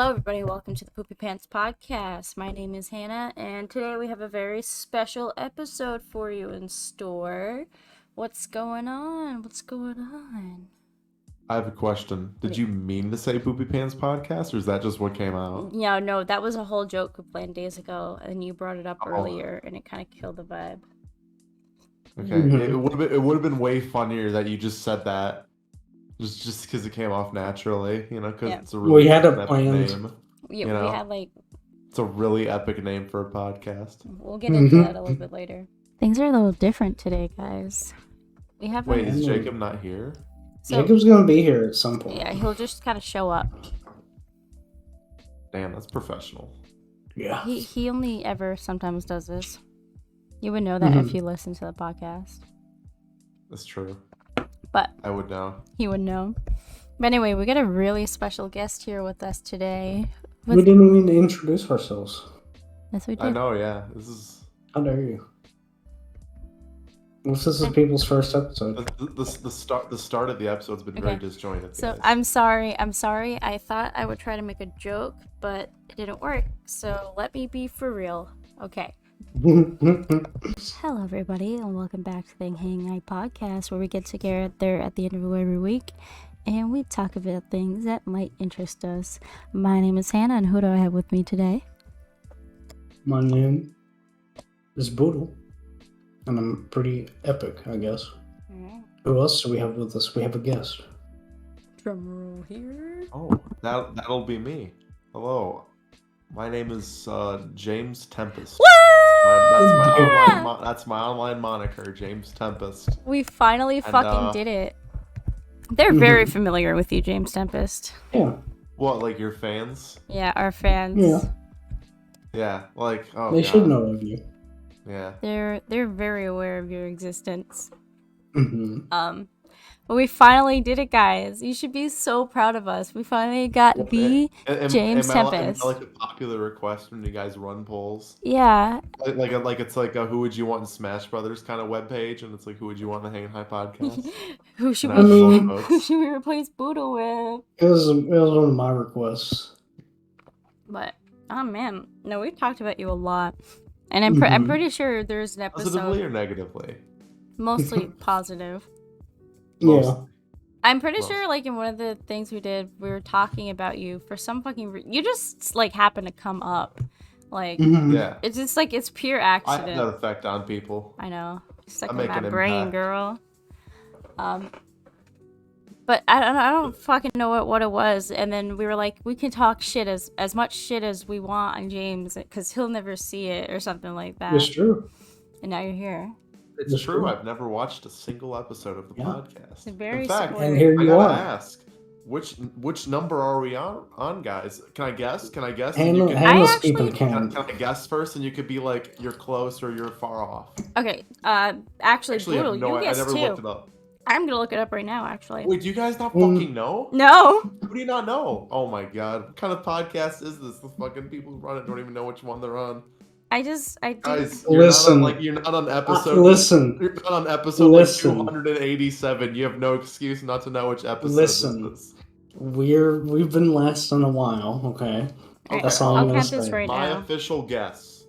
Hello, everybody. Welcome to the Poopy Pants Podcast. My name is Hannah, and today we have a very special episode for you in store. What's going on? What's going on? I have a question. Did you mean to say Poopy Pants Podcast, or is that just what came out? Yeah, no, that was a whole joke we planned days ago, and you brought it up earlier, and it kind of killed the vibe. Okay, it would have been way funnier that you just said that, just because it came off naturally, because it's a really epic name. Yeah, we had it's a really epic name for a podcast. We'll get into that a little bit later. Things are a little different today, guys. Wait, is Jacob not here? So, Jacob's gonna be here at some point. Yeah, he'll just kind of show up. Damn, that's professional. Yeah. He only ever sometimes does this. You would know that if you listen to the podcast. That's true. But I would know. He would know. But anyway, we got a really special guest here with us today. We didn't even introduce ourselves. Yes, we did. I know, yeah. This is... How dare you? This is people's first episode. The start of the episode's been very disjointed. So guys. I'm sorry. I thought I would try to make a joke, but it didn't work. So let me be for real. Okay. Hello, everybody, and welcome back to the Hangin High Podcast, where we get together at the end of every week, and we talk about things that might interest us. My name is Hannah, and who do I have with me today? My name is Boodle, and I'm pretty epic, I guess. Alright. Who else do we have with us? We have a guest. Drum roll here. Oh, that'll be me. Hello. My name is James Tempest. That's my online moniker, James Tempest. We finally did it. They're very familiar with you, James Tempest. Yeah. What, like your fans? Yeah, our fans. Yeah. Yeah, like they should know of you. Yeah. They're very aware of your existence. Mm-hmm. But we finally did it, guys. You should be so proud of us. We finally got James Tempest. Am I like a popular request when you guys run polls? Yeah. Like it's like a who would you want in Smash Brothers kind of webpage, and it's like who would you want in the Hangin High Podcast? Who should we replace Boodle with? It was one of my requests. But oh man, no, we've talked about you a lot, and I'm pretty sure there's an episode. Positively or negatively? Mostly positive. Yeah. I'm pretty sure, like, in one of the things we did, we were talking about you for some fucking you just, like, happen to come up. Like, yeah. It's just, like, it's pure accident. I have that effect on people. I know. It's like in my brain, impact. Girl. But I don't fucking know what it was. And then we were like, we can talk shit as much shit as we want on James, because he'll never see it or something like that. It's true. And now you're here. It's true. I've never watched a single episode of the podcast. Very in fact, and here you are. Ask, which number are we on, guys? Can I guess? Hannah's keeping count. Can I guess first, and you could be like, you're close or you're far off. Okay. Actually Boodle, you guess I never too. looked it up. I'm gonna look it up right now, actually. Wait, do you guys not fucking know? No. What do you not know? Oh my god, what kind of podcast is this? The fucking people who run it don't even know which one they're on. I do. Guys, listen. You're not on episode. Listen. You're not on episode like 287. You have no excuse not to know which episode this is. We've been lasting a while, okay? That's all I'm gonna say. Right My now. official guess.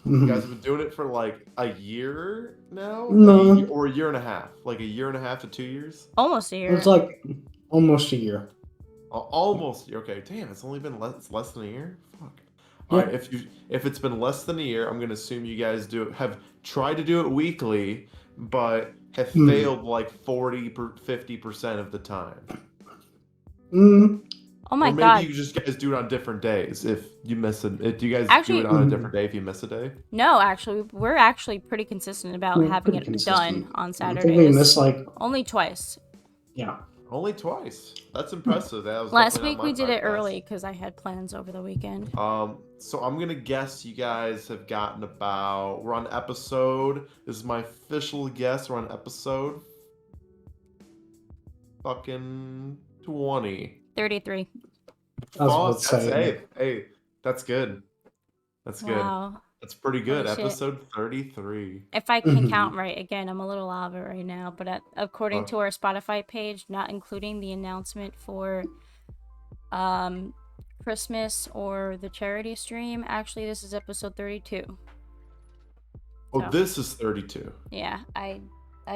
You guys have been doing it for like a year now? No. Or a year and a half. Like a year and a half to 2 years? Almost a year. It's like almost a year. Almost a year. Okay, damn, it's only been less than a year? Fuck. Yeah. All right, if it's been less than a year, I'm gonna assume you guys have tried to do it weekly, but have failed like 50% of the time. Oh my or maybe god! you guys do it on different days. If you miss it, do you guys do it on a different day if you miss a day? No, actually, we're actually pretty consistent about having it done on Saturdays. I think we missed only twice. Yeah. Only twice. That's impressive. That was last week we did it early because I had plans over the weekend. So I'm gonna guess you guys have gotten about. We're on episode. This is my official guess. We're on episode. Fucking 20. 33. Hey, that's good. That's good. Wow. That's pretty good. Holy Episode 33. If I can count right, again, I'm a little out of it right now, but according to our Spotify page, not including the announcement for Christmas or the charity stream. Actually, this is episode 32. Oh, So, this is 32. yeah, I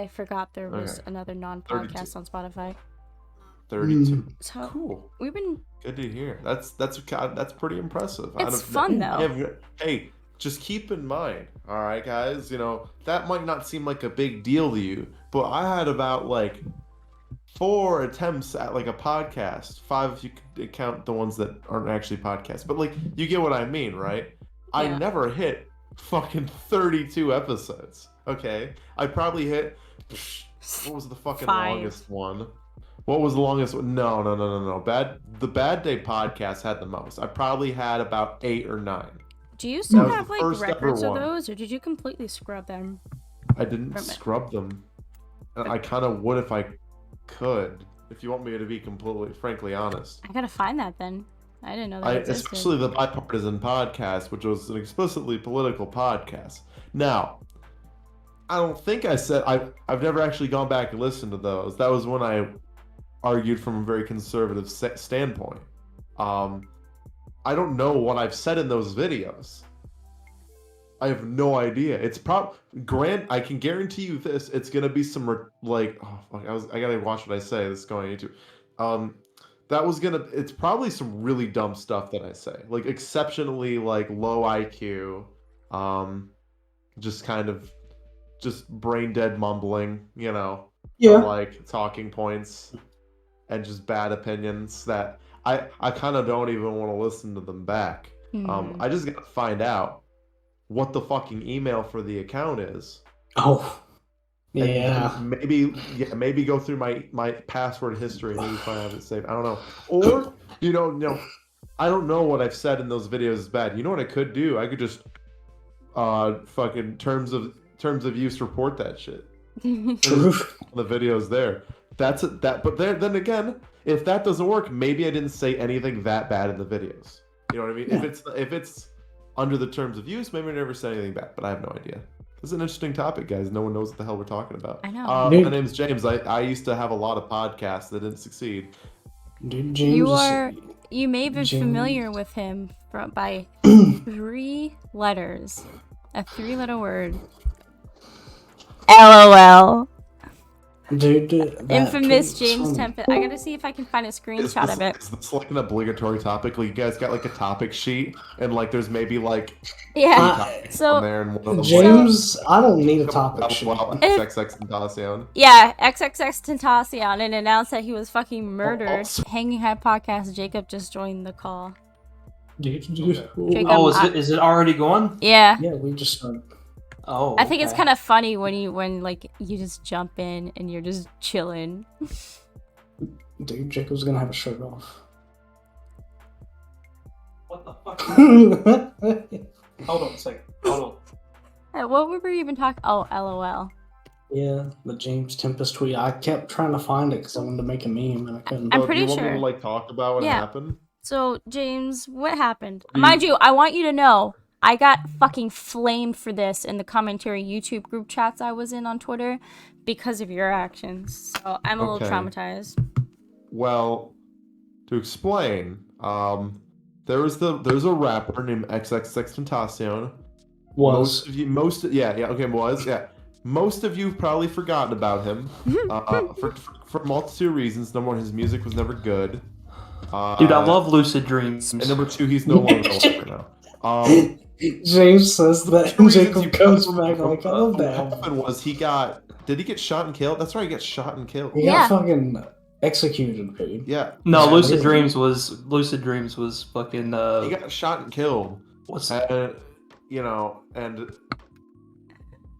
forgot there was another non-podcast on Spotify. 32. So Cool. we've been Good to hear. That's pretty impressive. It's fun though. Hey, just keep in mind, all right, guys. You know that might not seem like a big deal to you, but I had about like 4 attempts at like a podcast. 5 if you could count the ones that aren't actually podcasts. But like, you get what I mean, right? Yeah. I never hit fucking 32 episodes. Okay, I probably hit. What was the fucking 5. longest one? What was the longest one? No. The Bad Day podcast had the most. I probably had about 8 or 9. Do you still was have the like first ever records of one. those, or did you completely scrub them? I didn't scrub them. I kind of would if I could. If you want me to be completely, frankly honest. I gotta find that then. I didn't know that existed. Especially the Bipartisan podcast, which was an explicitly political podcast. Now, I don't think I said I've never actually gone back and listened to those. That was when I argued from a very conservative standpoint. I don't know what I've said in those videos. I have no idea. It's I can guarantee you this. It's gonna be some like, oh fuck, I gotta watch what I say. This is going into. It's probably some really dumb stuff that I say, like exceptionally like low IQ, just kind of, just brain dead mumbling, you know, like talking points, and just bad opinions that I kind of don't even want to listen to them back. I just gotta find out what the fucking email for the account is. Oh, yeah. Maybe go through my password history and maybe find out it's saved. I don't know. Or I don't know what I've said in those videos is bad. You know what I could do? I could just fucking terms of use report that shit. The videos there. But then again, if that doesn't work, maybe I didn't say anything that bad in the videos. You know what I mean? Yeah. If it's under the terms of use, maybe I never said anything bad, but I have no idea. This is an interesting topic, guys. No one knows what the hell we're talking about. I know. My name's James. I used to have a lot of podcasts that didn't succeed. Dude, James, you may be familiar with him by 3 letters. A 3-letter word. LOL. Dude, infamous James Tempest. I gotta see if I can find a screenshot of it. Is this like an obligatory topic? Like, you guys got like a topic sheet, and like there's maybe like so there, and one of them, James, I don't need a topic sheet. XXX Tentacion. Yeah, XXX Tentacion, and announced that he was fucking murdered. Hanging High Podcast. Jacob just joined the call. Jacob, is it already going? Yeah. Yeah, we just started. Oh, I think it's kind of funny when you just jump in and you're just chilling. Dude, Jacob's gonna have a shirt off. What the fuck? Hold on a second. Hold on. What were we even talking? Oh, LOL. Yeah, the James Tempest tweet. I kept trying to find it because I wanted to make a meme and I couldn't. I'm pretty do you want sure. me to talk about what happened? So, James, what happened? Mind you, I want you to know, I got fucking flamed for this in the commentary YouTube group chats I was in on Twitter because of your actions. So I'm a little traumatized. Well, to explain, there's a rapper named XXX Tentacion. Most of you have probably forgotten about him for a multitude of reasons. Number one, his music was never good. Dude, I love Lucid Dreams. And number 2, he's no longer alive right now. James says that, and Jacob comes back like, I love that. What happened was did he get shot and killed? That's right, he got shot and killed. He got fucking executed, dude. Yeah. No, Lucid Dreams was fucking. He got shot and killed. And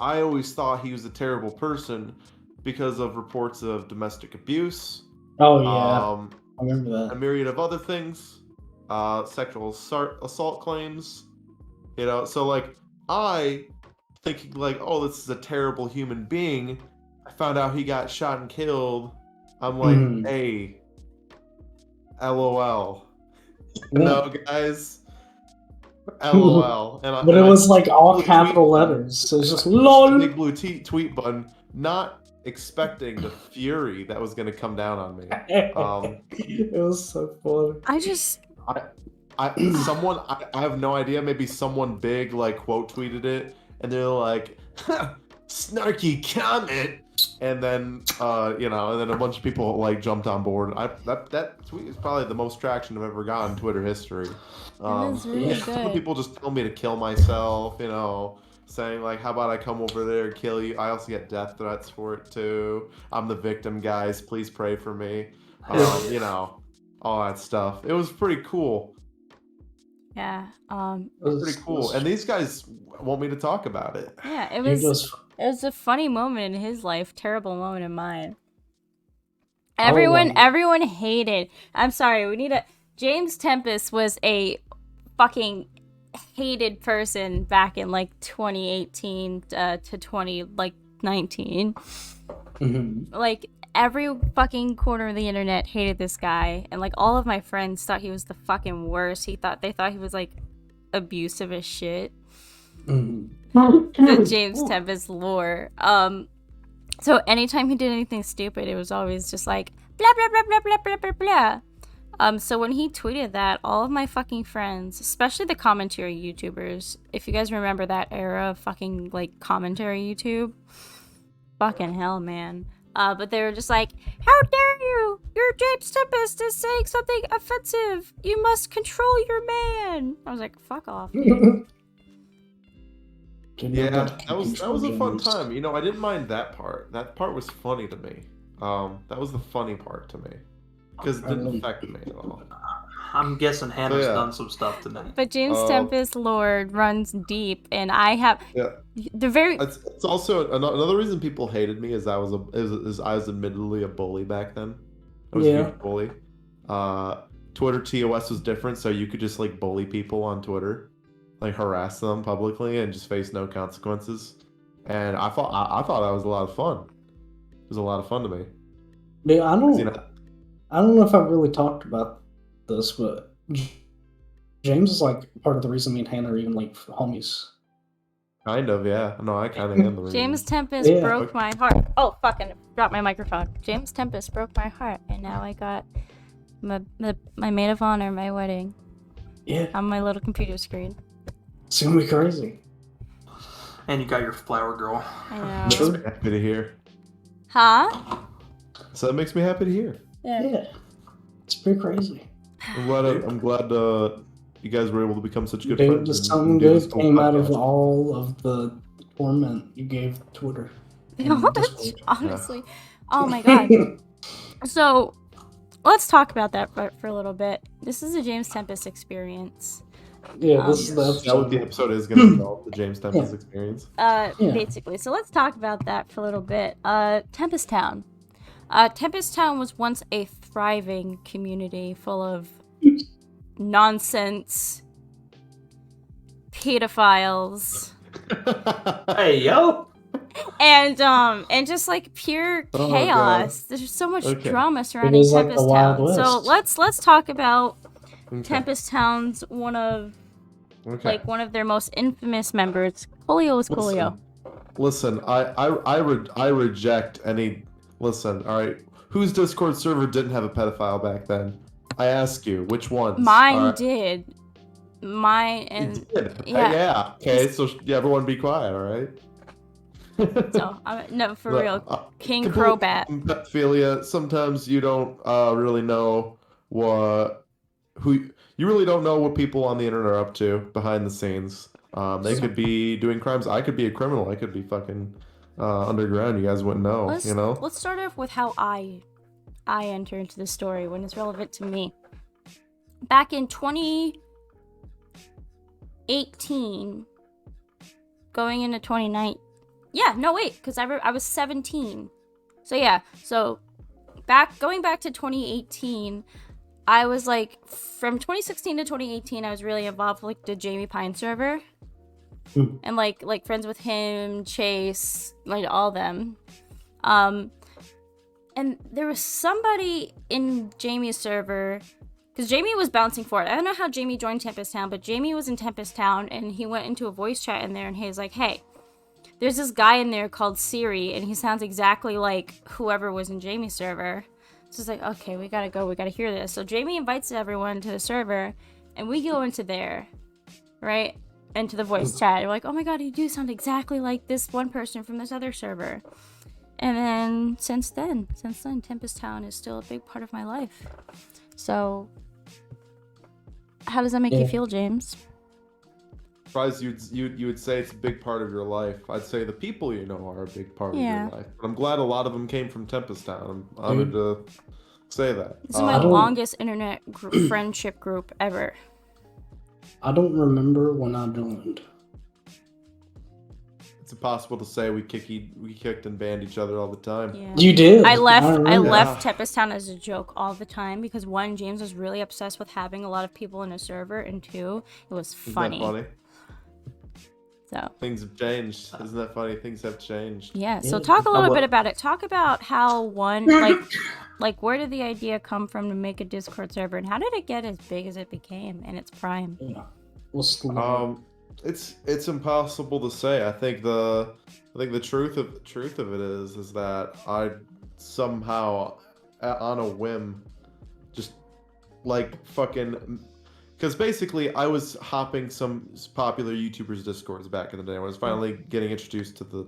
I always thought he was a terrible person because of reports of domestic abuse. Oh yeah. I remember that. A myriad of other things, sexual assault claims, so like I thinking like, oh, this is a terrible human being. I found out he got shot and killed. I'm like, hey, LOL. No, guys, LOL. But it was like all capital letters, so it's just LOL. Big blue tweet button, not expecting the fury that was going to come down on me. It was so funny. I have no idea. Maybe someone big like quote tweeted it, and they're like, snarky comment, and then and then a bunch of people like jumped on board. That tweet is probably the most traction I've ever gotten in Twitter history. It was really Some good. people just tell me to kill myself, saying like, how about I come over there and kill you? I also get death threats for it too. I'm the victim, guys. Please pray for me. All that stuff. It was pretty cool. Yeah. It was pretty cool. And these guys want me to talk about it. Yeah, it was a funny moment in his life, terrible moment in mine. Everyone hated. I'm sorry, James Tempest was a fucking hated person back in like 2018 to 2019. Mm-hmm. Like every fucking corner of the internet hated this guy, and like all of my friends thought he was the fucking worst. They thought he was like abusive as shit. Mm-hmm. The James Tempest lore. So anytime he did anything stupid, it was always just like blah blah blah blah blah blah blah blah. So when he tweeted that, all of my fucking friends, especially the commentary YouTubers, if you guys remember that era of fucking like commentary YouTube, fucking hell, man. But they were just like, how dare you? Your James Tempest is saying something offensive. You must control your man. I was like, fuck off. Yeah, that was a fun time. I didn't mind that part. That part was funny to me. That was the funny part to me. Because it didn't affect me at all. I'm guessing Hannah's done some stuff tonight. But James Tempest lore runs deep, and I have the very. It's also another reason people hated me is I was admittedly a bully back then. I was a huge bully. Twitter TOS was different, so you could just like bully people on Twitter, like harass them publicly and just face no consequences. And I thought that was a lot of fun. It was a lot of fun to me. Yeah, I don't know if I've really talked about this, but James is like part of the reason me and Hannah are even like homies. Kind of, yeah. No, I kind of am the reason. James Tempest broke my heart. Oh, fucking dropped my microphone. James Tempest broke my heart, and now I got my maid of honor, my wedding. Yeah. On my little computer screen. It's gonna be crazy. And you got your flower girl. I Makes know. me happy to hear. Huh? So that makes me happy to hear. Yeah. It's pretty crazy. I'm glad you guys were able to become such good Dude, friends. just something good came out of all of the torment you gave Twitter. Honestly. Oh my god. So, let's talk about that for a little bit. This is a James Tempest experience. Yeah, this is the episode. That's what the episode is going to be called, the James Tempest experience. Basically. So let's talk about that for a little bit. Tempest Town. Tempest Town was once a thriving community full of nonsense, pedophiles, Hey, yo! and just like pure chaos. There's so much drama surrounding It is like Tempest the Wild Town. So West. let's talk about Okay. Tempest Town's one of their most infamous members. Coolio is Coolio. Listen, I reject any. Listen, all right. Whose Discord server didn't have a pedophile back then? I ask you, which ones? Mine did. Mine and It did. yeah. Okay, so everyone be quiet, all right? So no, for real, King complete Crobat. Pedophilia. Sometimes you don't really know you really don't know what people on the internet are up to behind the scenes. They could be doing crimes. I could be a criminal. I could be fucking underground. You guys wouldn't know. Let's start off with how I enter into the story when it's relevant to me. Back in 2018, going into 2019. Yeah, no wait, because I was 17. So going back to 2018. I was like, from 2016 to 2018, I was really involved with like the Jamie Pine server. And like friends with him, Chase, like all them. And there was somebody in Jamie's server, because Jamie was bouncing for it. I don't know how Jamie joined Tempest Town, but Jamie was in Tempest Town, and he went into a voice chat in there, and he was like, hey, there's this guy in there called Siri, and he sounds exactly like whoever was in Jamie's server. So it's like, okay, we gotta go, we gotta hear this. So Jamie invites everyone to the server, and we go into there, right? Into the voice chat. We're like, oh my god, you do sound exactly like this one person from this other server. And then since then, Tempest Town is still a big part of my life. So, how does that make you feel, James? Surprised you would say it's a big part of your life. I'd say the people you know are a big part of your life. But I'm glad a lot of them came from Tempest Town. I'm honored to say that. This is my longest internet friendship group ever. I don't remember when I joined. It's impossible to say. We kicked and banned each other all the time. Yeah. You did. I left Tempest Town as a joke all the time because one, James was really obsessed with having a lot of people in a server, and two, it was funny. Isn't that funny? So things have changed. Isn't that funny? Things have changed. Yeah. So talk a little bit about it. Talk about how one like where did the idea come from to make a Discord server, and how did it get as big as it became in its prime? Yeah. It's impossible to say. I think the truth of it is that I somehow on a whim just like fucking, because basically I was hopping some popular YouTubers Discords back in the day when I was finally getting introduced to the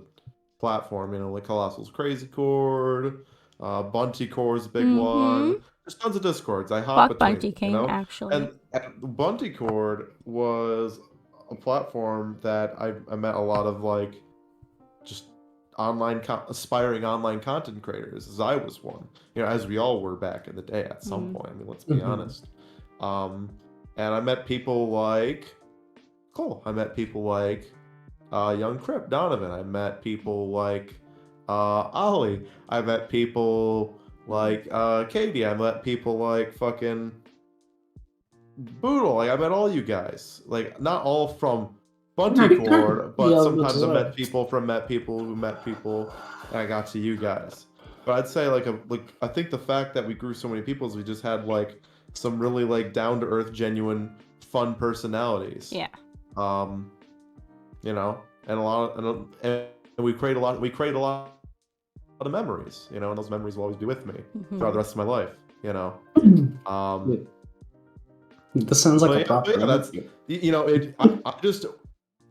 platform, you know, like Colossal's Crazy Chord, Bunty Core's a big one. There's tons of Discords. I hop between, Bunty King, you know? Actually. And Bunty Chord was a platform that I met a lot of like just aspiring online content creators, as I was one, you know, as we all were back in the day at some point. I mean, let's be honest. And I met people like Cole. I met people like Young Crip, Donovan. I met people like Ollie. I met people like Katie. I met people like fucking Boodle. Like I met all you guys. Like not all from Bunty Chord, but sometimes I met people who met people, and I got to you guys. But I'd say like I think the fact that we grew so many people is we just had like some really like down to earth, genuine, fun personalities. Yeah. You know, and we create a lot of memories, you know, and those memories will always be with me throughout the rest of my life, you know. This sounds like a proper that's, you know,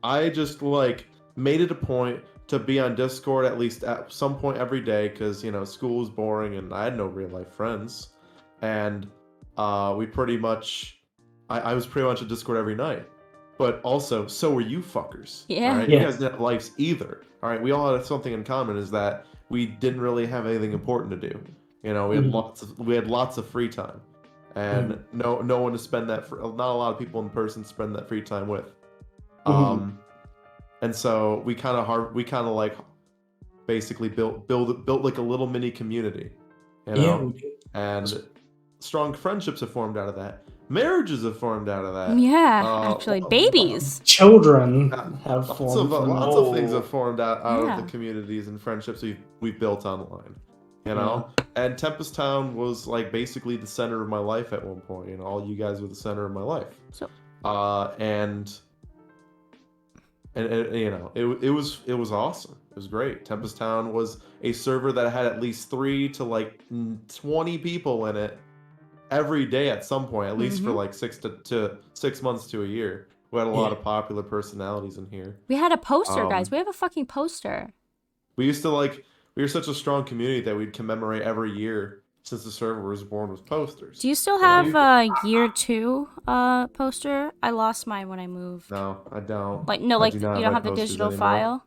I just like made it a point to be on Discord at least at some point every day, because, you know, school was boring and I had no real life friends, and we pretty much I was pretty much at Discord every night. But also, so were you fuckers. Yeah. All right? You guys didn't have lives either. All right. We all had something in common, is that we didn't really have anything important to do. You know, we had lots of free time, and no one to spend that. Not a lot of people in person to spend that free time with. And so we kind of like basically built like a little mini community. You know, and strong friendships have formed out of that. Marriages have formed out of that. Yeah, actually, babies. Children have formed. Lots of things have formed out of the communities and friendships we've built online. You know? And Tempest Town was like basically the center of my life at one point. You know, all you guys were the center of my life. So and you know, it was awesome. It was great. Tempest Town was a server that had at least 3 to like 20 people in it every day at some point, at least for like 6 months to a year. We had a lot of popular personalities in here. We had a poster, guys. We have a fucking poster. We were such a strong community that we'd commemorate every year since the server was born with posters. Do you still have a year 2 poster? I lost mine when I moved. No, I don't. Like no, like you don't have the digital anymore. file.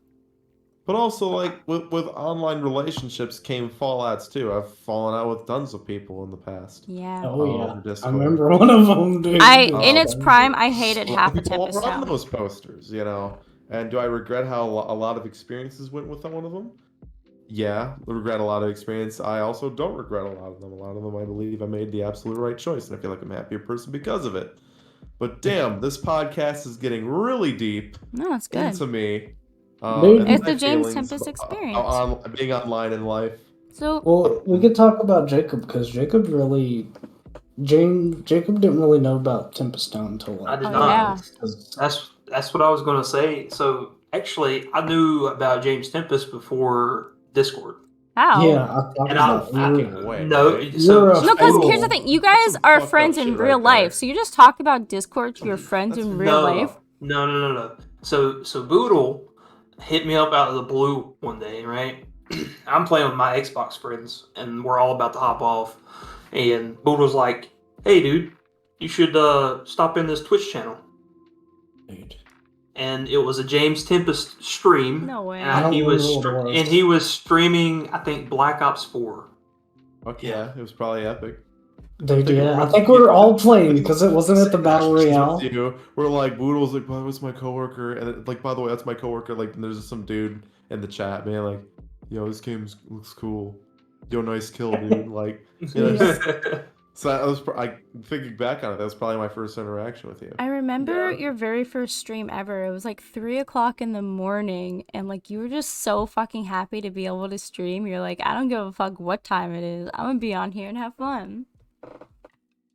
But also, like with online relationships came fallouts too. I've fallen out with tons of people in the past. Yeah. I remember one of them, dude. In its prime, I hated half of People Tempest run Town. those posters, you know. And do I regret how a lot of experiences went with one of them? Yeah, I regret a lot of experience. I also don't regret a lot of them. A lot of them, I believe I made the absolute right choice, and I feel like I'm a happier person because of it. But damn, this podcast is getting really deep No, it's good. into me. It's the James Tempest experience. Being online in life. So, well, we could talk about Jacob, because Jacob didn't really know about Tempest Town until I did not. That's what I was going to say. So actually, I knew about James Tempest before Discord. How? Yeah, I thought And about fucking way. No, right? You're a No, because fool. here's the thing. You That's guys some are fucked friends up in shit real right life. there. So you just talk about Discord to your friends That's in real life. No. So Boodle hit me up out of the blue one day, right? I'm playing with my Xbox friends, and we're all about to hop off. And Boodle's like, "Hey, dude, you should stop in this Twitch channel." Dude. And it was a James Tempest stream. No way. I don't He was remember what it was. and he was streaming, I think, Black Ops 4. Fuck yeah, it was probably epic. Dude, yeah, I once think you we were get- all playing because it wasn't at the Battle Royale. We're like, Boodle's like, by the way, it's my coworker, and like, by the way, that's my coworker. Like, and there's some dude in the chat, man, like, yo, this game looks cool. Yo, nice kill, dude. Like, you know, so that was, I thinking back on it, that was probably my first interaction with you. I remember Yeah. your very first stream ever. It was like 3 o'clock in the morning, and like you were just so fucking happy to be able to stream. You're like, I don't give a fuck what time it is. I'm gonna be on here and have fun.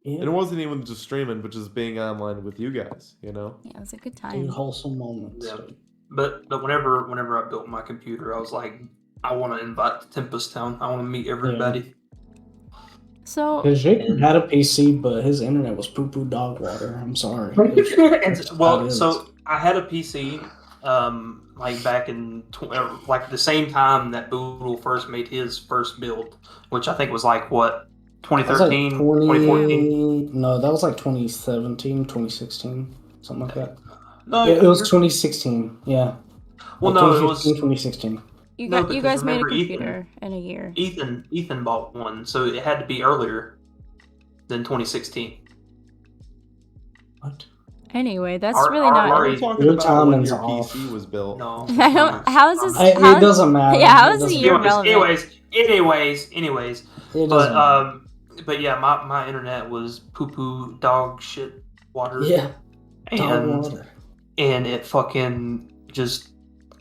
Yeah, And it wasn't even just streaming, but just being online with you guys, you know? Yeah, it was a good dude, time. wholesome moments. Yeah. Dude. But whenever I built my computer, I was like, I want to invite to Tempest Town. I want to meet everybody. So Because Jacob had a PC, but his internet was poo-poo dog water. I'm sorry. Well, so I had a PC, like back in like the same time that Boodle first made his first build, which I think was like what, That was like 2013, 2014. No, that was like 2017, 2016, something like that. No, Yeah, it was 2016. Yeah. well, Like no, it was 2016. you No, got you because guys made a remember Ethan- computer in a year. Ethan bought one, so it had to be earlier than 2016. What? Anyway, that's Our- really our- not. our- We're talking Your about when timing's your off. PC was built. No, I don't. How is this? It how- doesn't matter. Yeah, how It is the doesn't year matter. relevant? anyways. It doesn't But matter. but yeah, my internet was poo poo dog shit water. Yeah, dog and water. and it fucking just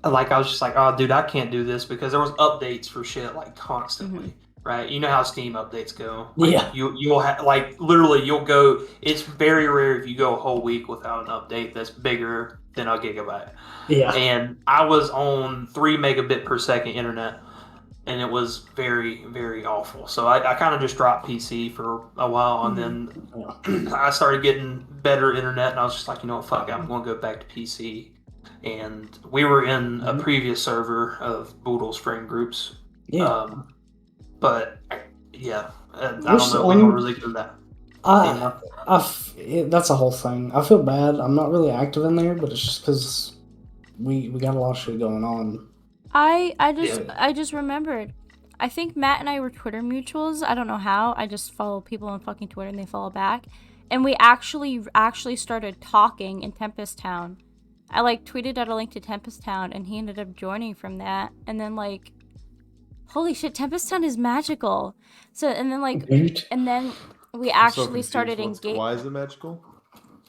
like I was just like, oh dude, I can't do this because there was updates for shit like constantly. Right, you know how Steam updates go. Like, Yeah. you'll have like literally you'll go. It's very rare if you go a whole week without an update that's bigger than a gigabyte. Yeah. And I was on 3 megabit per second internet, and it was very, very awful. So I kind of just dropped PC for a while, and then I started getting better internet, and I was just like, you know what, fuck it, I'm going to go back to PC. And we were in a previous server of Boodle's friend groups. Yeah. But yeah, I don't Which know if we one- can really do that. That's a whole thing. I feel bad. I'm not really active in there, but it's just because we got a lot of shit going on. I just remembered. I think Matt and I were Twitter mutuals. I don't know how. I just follow people on fucking Twitter and they follow back. And we actually started talking in Tempest Town. I like tweeted out a link to Tempest Town and he ended up joining from that. And then like, holy shit, Tempest Town is magical. So and then like Dude. and then we I'm so actually confused. started engaging. Why is it magical?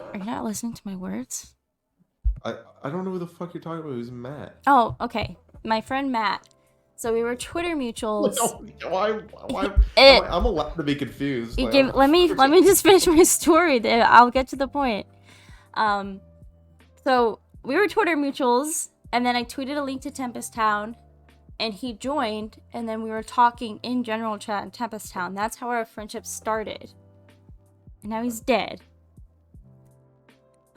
Are you not listening to my words? I don't know who the fuck you're talking about. Who's Matt? Oh, okay. My friend Matt. So we were Twitter mutuals. Why? It- I'm allowed to be confused. You Like, give, let me just finish my story. I'll get to the point. So we were Twitter mutuals, and then I tweeted a link to Tempest Town, and he joined, and then we were talking in general chat in Tempest Town. That's how our friendship started. And now he's dead.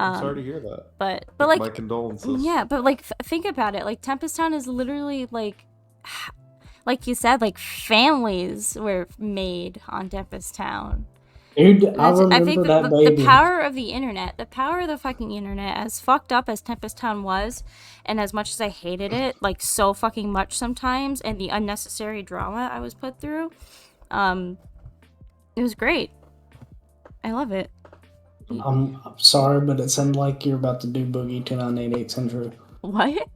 I'm sorry to hear that. But My like condolences. yeah, but like think about it. Like Tempest Town is literally like you said, like families were made on Tempest Town. Dude, I I remember think that the baby. power of the internet, the power of the fucking internet, as fucked up as Tempest Town was, and as much as I hated it, like so fucking much sometimes, and the unnecessary drama I was put through, it was great. I love it. I'm sorry, but it sounded like you're about to do Boogie 2988's intro. What?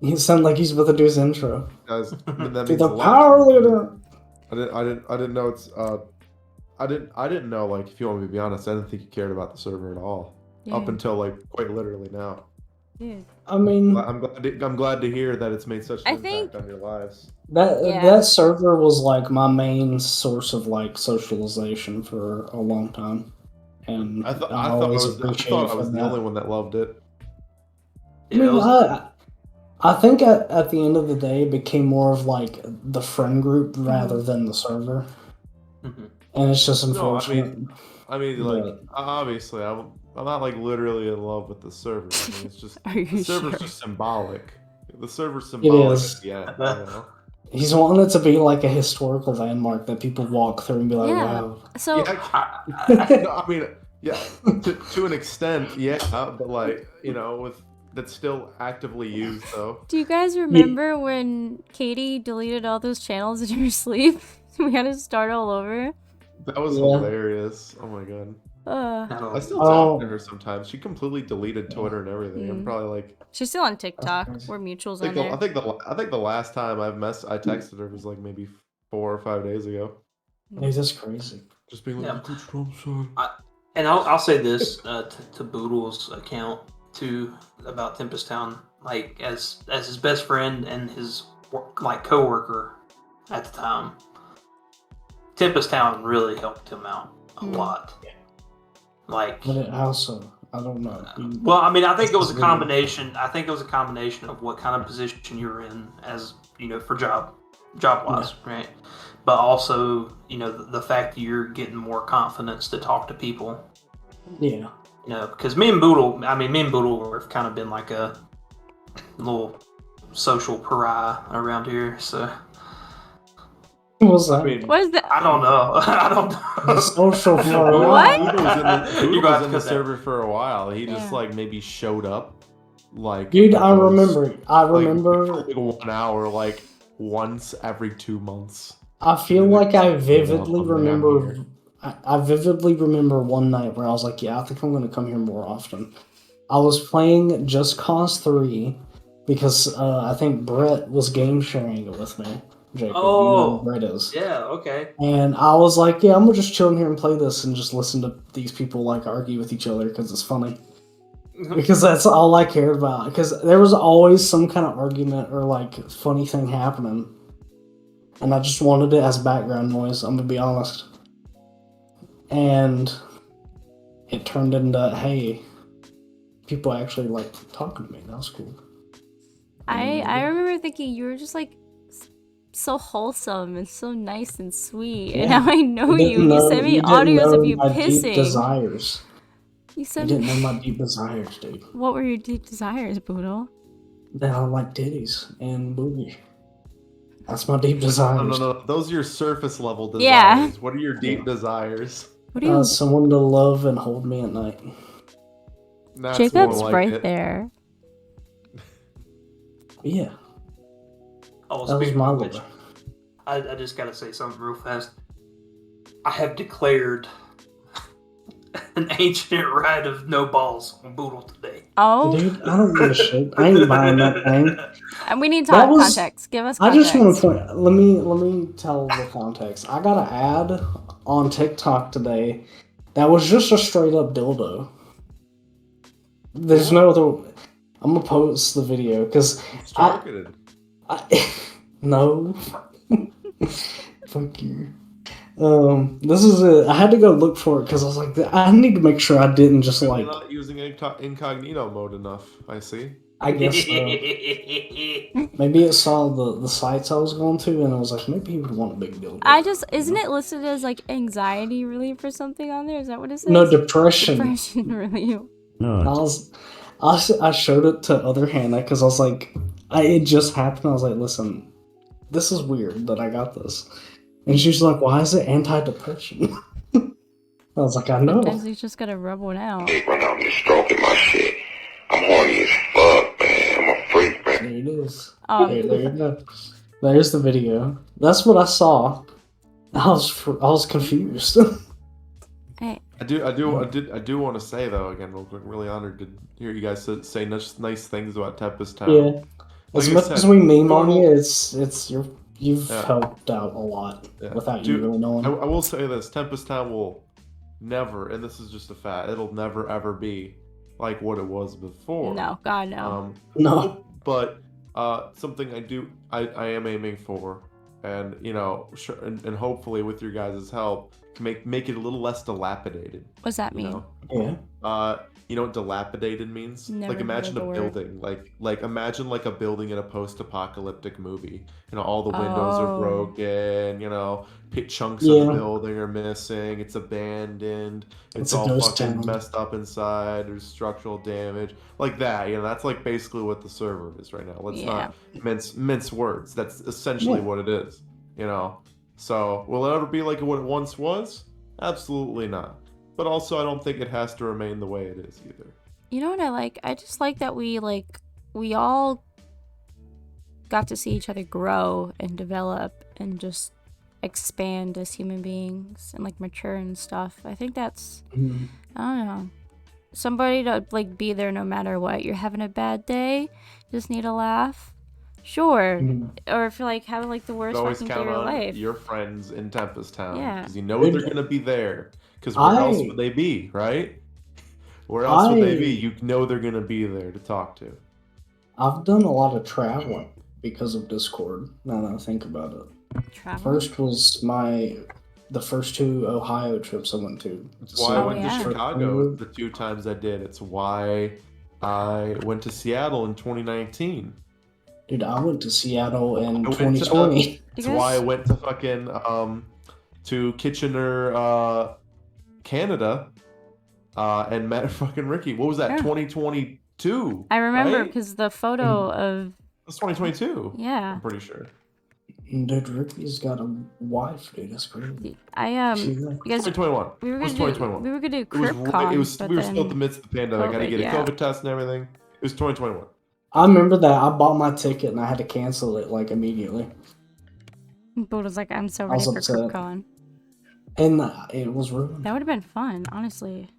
You sound like he's about to do his intro. Guys, that To means the a lot. power leader. I didn't know it's I didn't know, like, if you want me to be honest, I didn't think you cared about the server at all. Up Dude, until like quite literally now. dude. I mean, I'm glad to hear that it's made such an I impact think- on your lives. Yeah. that server was like my main source of like socialization for a long time, and I thought I I always was appreciated the that. only one that loved it. I mean, I think at the end of the day, it became more of like the friend group rather than the server, and it's just unfortunate. No, I mean, like but- obviously, I'm not like literally in love with the server. I mean, it's just Are you the server's sure? just symbolic. The server's symbolic is. at the end. You know? He's wanting it to be like a historical landmark that people walk through and be like, Yeah. wow. So No, I mean, yeah, to an extent, yeah, but like, you know, that's still actively used though. do you guys remember when Katie deleted all those channels in her sleep? We had to start all over. That was hilarious. Oh my god. I still talk to her sometimes. She completely deleted Twitter and everything. I'm probably like, she's still on TikTok. We're mutuals on there. I think the last time I texted her was like maybe 4 or 5 days ago. It's just crazy. Just being like, I'm sorry. And I'll say this to Boodle's account too about Tempest Town, like as his best friend and his like coworker at the time. Tempest Town really helped him out a lot. Like, How so? I don't know. well, I mean, I think it was a combination. I think it was a combination of what kind of position you're in, as you know, for job wise, right? But also, you know, the fact that you're getting more confidence to talk to people. Yeah. You know, because me and Boodle have kind of been like a little social pariah around here. So What was that? I mean, What is that? I don't know. I don't know. Social What? Boodle was in the cut that. server for a while. He just like maybe showed up, like. Dude, I those- remember. like 1 hour, like once every 2 months. I feel like I vividly I'm remember. here. I vividly remember one night where I was like, "Yeah, I think I'm going to come here more often." I was playing Just Cause 3 because I think Brett was game sharing it with me. Jacob, you know who Brett is. Yeah. Okay. And I was like, "Yeah, I'm gonna just chill in here and play this and just listen to these people like argue with each other because it's funny." Because that's all I cared about. Because there was always some kind of argument or like funny thing happening. And I just wanted it as background noise, I'm gonna be honest. And it turned into, hey, people actually like talking to me. That was cool. I remember thinking you were just like so wholesome and so nice and sweet. And now I know you. And you sent me audios of you my pissing. Deep desires. You You sent didn't me. know my deep desires, dude. What were your deep desires, Boodle? That I like titties and booty. That's my deep desires. No. Those are your surface level desires. Yeah. What are your deep desires? What do you? Someone to love and hold me at night. That's Jacob's more like right it. there. Yeah, Oh, that was speaking my of which, love. I just gotta say something real fast. I have declared an ancient right of no balls on Boodle today. Oh, Dude, I don't give a shit. I ain't buying that thing. and we need to That talk was- context. Give us I context. just want to point. Let me tell the context. I got an ad on TikTok today that was just a straight up dildo. There's no other. I'm gonna post the video because It's targeted. no. Fuck you. This is it. I had to go look for it because I was like, I need to make sure I didn't just You're like. not using incognito mode enough. I see. I guess so. Maybe it saw the sites I was going to, and I was like, maybe he would want a big dildo. Isn't it listed as like anxiety relief or something on there? Is that what it says? No, depression. Depression relief. I showed it to other Hannah because I was like, it just happened. I was like, listen, this is weird that I got this. And she's like, why is it anti-depression? I was like, I know. Sometimes you just gotta rub one out. Right now I'm just stroking my shit. I'm horny as fuck, man. I'm a freak, man. There it is. Oh, There you go. There's the video. That's what I saw. I was confused. hey, I do want to say though, again, real quick, really honored to hear you guys say nice things about Tempest Town. Yeah. As Like I much said, as we meme on total- you, it's you've Yeah. helped out a lot without Dude, you really knowing. I will say this: Tempest Town will never, and this is just a fact, it'll never ever be like what it was before. no, God, no. No. But something I am aiming for, and you know, and hopefully with your guys' help, can make it a little less dilapidated. What's that You mean? know, Yeah. You know what dilapidated means? Never Like heard imagine the a word. building, like imagine like a building in a post-apocalyptic movie. You know, all the windows are Oh. broken. You know, chunks of the Yeah. building are missing. It's abandoned. It's It's a all ghost fucking town. messed up inside. There's structural damage, like that. You know, that's like basically what the server is right now. Let's Yeah. not mince words. That's essentially Yeah. what it is. You know, so will it ever be like what it once was? Absolutely not. But also, I don't think it has to remain the way it is either. You know what I like? I just like that we all got to see each other grow and develop and just expand as human beings and like mature and stuff. I think that's Mhm. I don't know. Somebody to like be there no matter what. You're having a bad day, just need a laugh. Sure. Mhm. Or if you're like having like the You worst always fucking day of count your on life. your friends in Tempest Town Yeah. because you know Dude, they're gonna be there. Because where else would they be, right? Where else would they be? You know they're gonna be there to talk to. I've done a lot of traveling because of Discord. Now that I think about it, Travel. first was the first 2 Ohio trips I went to. It's why I went yeah. to Chicago the 2 times I did. It's why I went to Seattle in 2019. Dude, I went to Seattle in I went to- 2020. It's why I went to fucking to Kitchener, Canada, and met fucking Ricky. What was that? Yeah. 2022. I remember right? because the photo of It's 2022. yeah. I'm pretty sure. Dude, Ricky's got a wife, dude. That's crazy. I She- you guys 2021. we were It was gonna do 2021. we were gonna do It was CryptCon, right, it was but we were then still in the midst of the pandemic. I had to COVID, get a yeah. COVID test and everything. It was 2021. I remember that. I bought my ticket and I had to cancel it like immediately. Bull was like, I'm so I ready was for upset. CryptCon. And it was ruined. That would have been fun, honestly.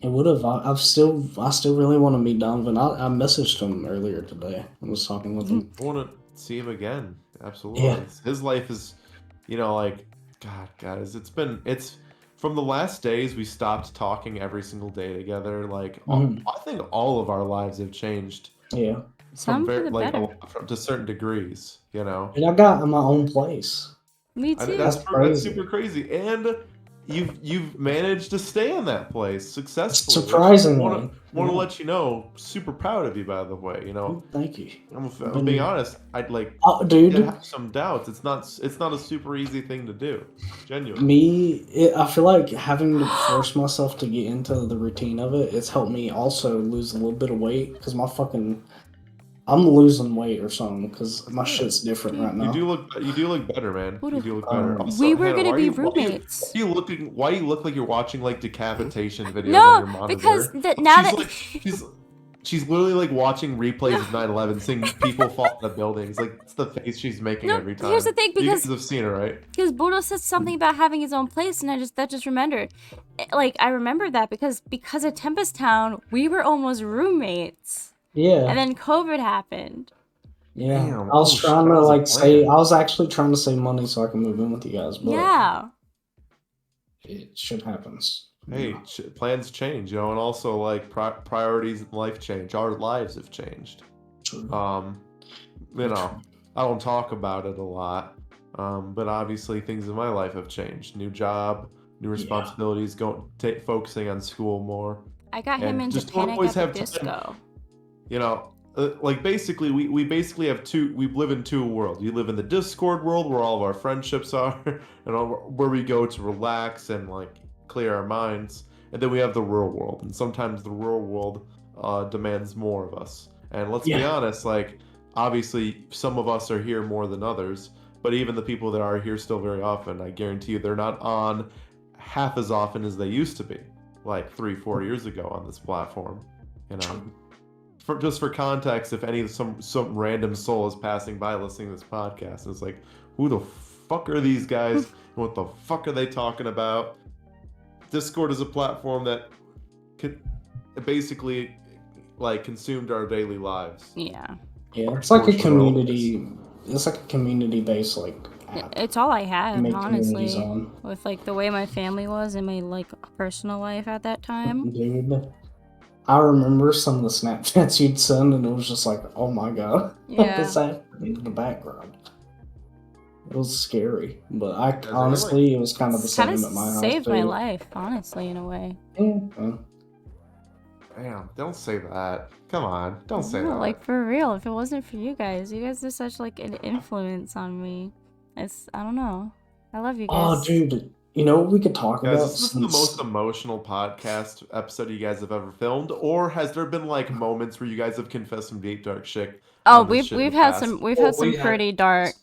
It would have. I still really want to meet Donovan. I messaged him earlier today. I was talking with him. I want to see him again. Absolutely. Yeah. His life is, like, God, guys, it's from the last days we stopped talking every single day together. Like, I think all of our lives have changed. Yeah. Some for the better. To certain degrees, you know. And I got my own place. Me I too. mean, That's that's crazy. super crazy, and you've managed to stay in that place successfully. Surprisingly. want to Yeah. let you know, super proud of you, by the way. You know, Thank you. I'm being honest. I'd like Oh, dude. did have some doubts. It's not a super easy thing to do. Genuinely. I feel like having to force myself to get into the routine of it, it's helped me also lose a little bit of weight because I'm losing weight or something because my shit's different right now. You do look better, man. You do look better. Also, We were Hannah, gonna why be are you- roommates. Why you look like you're watching like decapitation videos on No, your monitor? because now that She's literally like watching replays of 9/11, seeing people fall out of buildings. Like it's the face she's making No, every time. here's the thing, you because- guys have seen it, right? because Bodo said something about having his own place, and I just remembered. Like I remembered that because of Tempest Town, we were almost roommates, Yeah. and then COVID happened. Yeah. Damn, I was oh, trying that to was a plan. I was actually trying to save money so I can move in with you guys, but Yeah. shit happens. Hey, plans change, and also like priorities in life change. Our lives have changed. True. I don't talk about it a lot, but obviously things in my life have changed. New job, new responsibilities, focusing on school more. I got him And into just don't Panic always at the have time. Disco. Like basically we basically have we live in two worlds. You live in the Discord world where all of our friendships are and where we go to relax and like clear our minds, and then we have the real world, and sometimes the real world demands more of us. And let's be honest, like obviously some of us are here more than others, but even the people that are here still very often, I guarantee you they're not on half as often as they used to be like 3-4 years ago on this platform, you know. For context, if some random soul is passing by listening to this podcast, and it's like, who the fuck are these guys? What the fuck are they talking about? Discord is a platform that basically like consumed our daily lives. Yeah. Yeah, it's like a community. It's like a community-based like app. It's all I had, Make honestly, communities on. with like the way my family was and my like personal life at that time. Dude, I remember some of the Snapchats you'd send, and it was just like, oh my god, Yeah. what's happening in the background? It was scary, but it honestly, it was kind of the Kind same of at my house. saved my too. life, honestly, in a way. Yeah. Damn, don't say that. Come on, don't say No, that. like for real. If it wasn't for you guys are such like an influence on me. I don't know. I love you guys. Oh, dude, you know what we could talk Guys, about? is this the most emotional podcast episode you guys have ever filmed, or has there been like moments where you guys have confessed some deep dark shit? Oh, this shit in we've the had past? some we had pretty dark.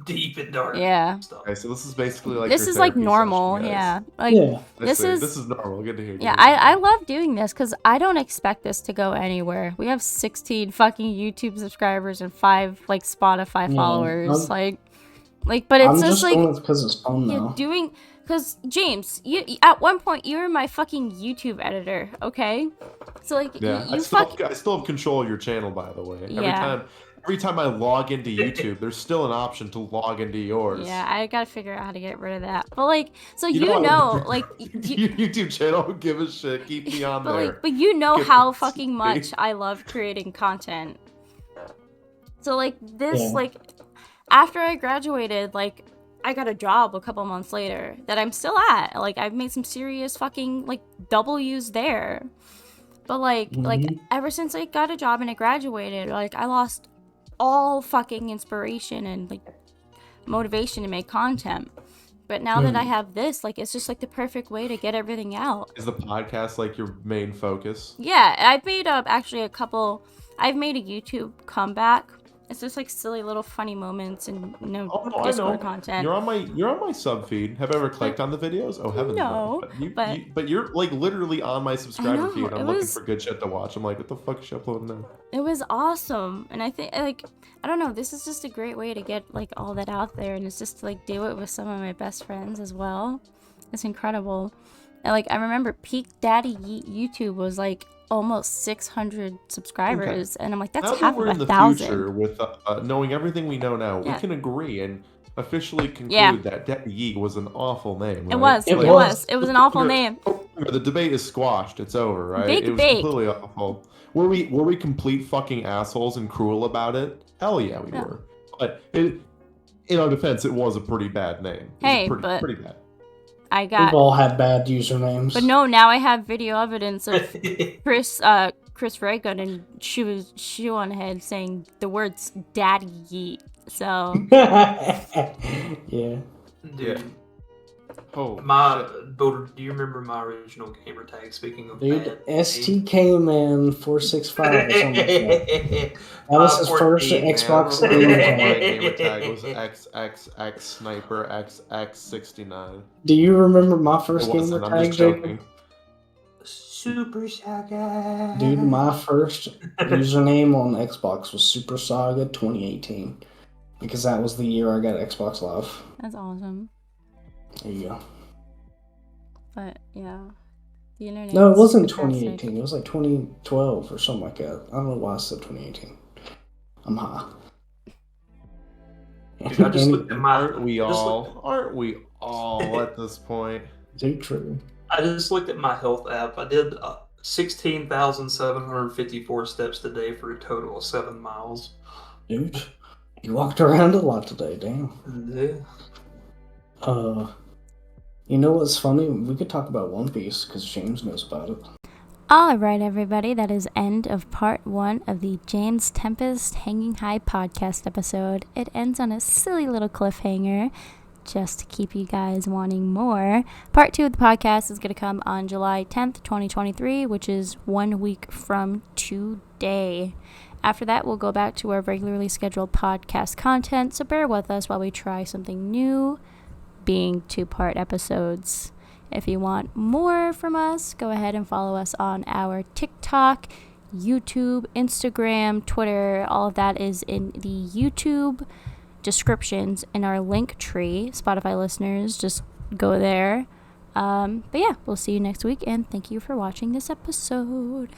Deep and dark. Yeah. Stuff. Okay, so this is basically like This your is like therapy normal, session, guys. yeah. Like Yeah. this is normal. Good to hear. yeah. I love doing this because I don't expect this to go anywhere. We have 16 fucking YouTube subscribers and 5 like Spotify Yeah, followers. But it's I'm just like doing it because it's fun you're now. doing. Because James, you at one point you were my fucking YouTube editor, okay? So like Yeah, you I still have control of your channel, by the way. Yeah. Every time I log into YouTube, there's still an option to log into yours. Yeah, I gotta figure out how to get rid of that. But like, so like, your YouTube channel, don't give a shit. Keep me on there. but you know Get how the fucking TV. much I love creating content. So like this, Yeah. like, after I graduated, like, I got a job a couple months later that I'm still at. Like, I've made some serious fucking like W's there. But like ever since I got a job and I graduated, like I lost all fucking inspiration and like motivation to make content. But now that I have this, like it's just like the perfect way to get everything out. Is the podcast like your main focus? Yeah, I've made I've made a YouTube comeback. It's just like silly little funny moments and Discord content. You're on my sub feed. Have I ever clicked on the videos? Oh heavens No, no! but But you're like literally on my subscriber know, feed. I'm it looking was- for good shit to watch. I'm like, what the fuck is she uploading there? it was awesome. And I think like I don't know, this is just a great way to get like all that out there, and it's just to like do it with some of my best friends as well. It's incredible. And like I remember peak daddy YouTube was like almost 600 subscribers, and I'm like, that's now half that we're of in the 1,000. future with knowing everything we know now, Yeah. we can agree and officially conclude Yeah. that Daddy Yeet was an awful name. It right? was. It It was. was. It was an awful name. The debate is squashed. It's over, right? Big it was debate. completely awful. Were we complete fucking assholes and cruel about it? Hell yeah, we Yeah. were. But in our defense, it was a pretty bad name. It was Hey, pretty, but- pretty bad. I We've got. all had bad usernames. But no, now I have video evidence of Chris Reagan and she went ahead saying the words "daddy yeet." So Yeah. Dude, Oh, Boulder, do you remember my original gamer tag? Speaking of Dude, bad, STK Man 465 or something like that. That was his first 14, man. Xbox my gamer tag. gamer tag was XXX Sniper XX69. Do you remember my first It gamer wasn't. I'm tag, just Jacob? joking. Super Saga. Dude, my first username on Xbox was Super Saga 2018. Because that was the year I got Xbox Live. that's awesome. There you go. But yeah, the internet. No, it is wasn't fantastic. 2018. It was like 2012 or something like that. I don't know why I said 2018. I'm high. Dude, I just looked at my. Aren't we all at this point? Dude, true. I just looked at my health app. I did 16,754 steps today for a total of 7 miles. Dude, you walked around a lot today, damn. Yeah. You know what's funny? We could talk about One Piece because James knows about it. Alright, everybody, that is end of part 1 of the James Tempest Hanging High Podcast episode. It ends on a silly little cliffhanger, just to keep you guys wanting more. Part 2 of the podcast is going to come on July 10th, 2023, which is 1 week from today. After that, we'll go back to our regularly scheduled podcast content, so bear with us while we try something new, being 2-part episodes. If you want more from us, go ahead and follow us on our TikTok, YouTube, Instagram, Twitter. All of that is in the YouTube descriptions in our link tree. Spotify listeners, just go there. But yeah, we'll see you next week, and thank you for watching this episode.